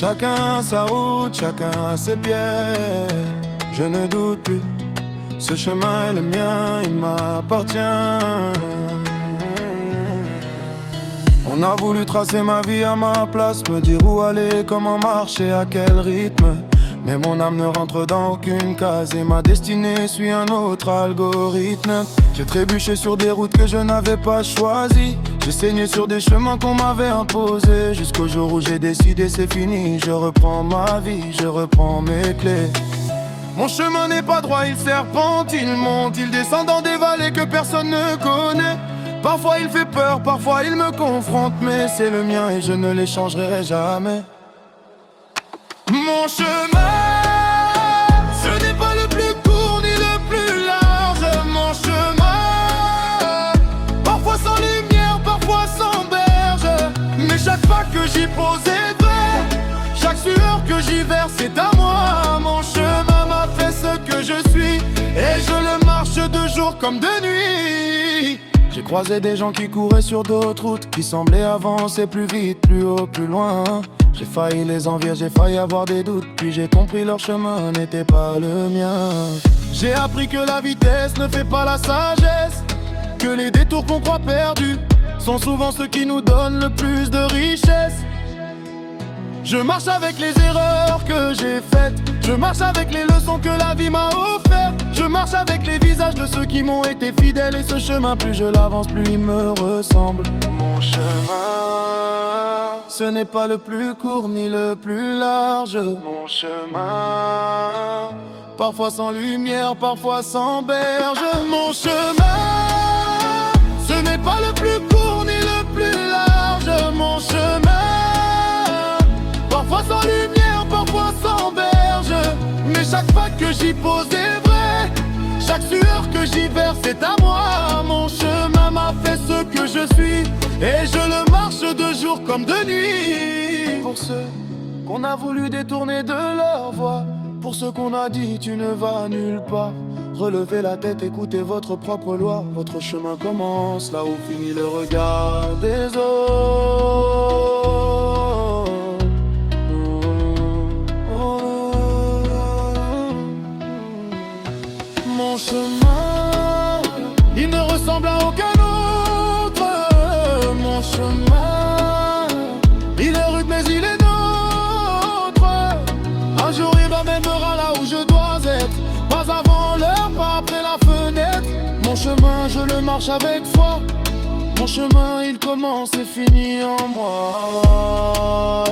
Chacun sa route, chacun ses pieds. Je ne doute plus, ce chemin est le mien, il m'appartient. On a voulu tracer ma vie à ma place, me dire où aller, comment marcher, à quel rythme. Mais mon âme ne rentre dans aucune case et ma destinée suit un autre algorithme. J'ai trébuché sur des routes que je n'avais pas choisies. J'ai saigné sur des chemins qu'on m'avait imposés. Jusqu'au jour où j'ai décidé c'est fini. Je reprends ma vie, je reprends mes clés. Mon chemin n'est pas droit, il serpente, il monte, il descend dans des vallées que personne ne connaît. Parfois il fait peur, parfois il me confronte, mais c'est le mien et je ne l'échangerai jamais. Mon chemin, ce n'est pas le plus court ni le plus large. Mon chemin, parfois sans lumière, parfois sans berge. Mais chaque pas que j'y pose est vrai. Chaque sueur que j'y verse est à moi. Mon chemin m'a fait ce que je suis et je le marche de jour comme de nuit. J'ai croisé des gens qui couraient sur d'autres routes, qui semblaient avancer plus vite, plus haut, plus loin. J'ai failli les envier, j'ai failli avoir des doutes, puis j'ai compris leur chemin n'était pas le mien. J'ai appris que la vitesse ne fait pas la sagesse, que les détours qu'on croit perdus sont souvent ceux qui nous donnent le plus de richesse. Je marche avec les erreurs que j'ai faites, je marche avec les leçons que la vie m'a offertes. Je marche avec les visages de ceux qui m'ont été fidèles. Et ce chemin, plus je l'avance, plus il me ressemble. Mon chemin, ce n'est pas le plus court ni le plus large. Mon chemin, parfois sans lumière, parfois sans berge. Mon chemin, ce n'est pas le plus court ni le plus large. Mon chemin, parfois sans lumière, parfois sans berge. Mais chaque pas que j'y pose est vrai. Chaque sueur que j'y verse est à moi. Mon chemin m'a fait ce que je suis et je le marche de jour comme de nuit. Pour ceux qu'on a voulu détourner de leur voie, pour ceux qu'on a dit tu ne vas nulle part, relevez la tête, écoutez votre propre loi. Votre chemin commence là où finit le regard des autres. Mon chemin, il ne ressemble à aucun autre. Mon chemin, il est rude mais il est nôtre. Un jour il m'amènera là où je dois être, pas avant l'heure, pas après la fenêtre. Mon chemin, je le marche avec foi. Mon chemin, il commence et finit en moi.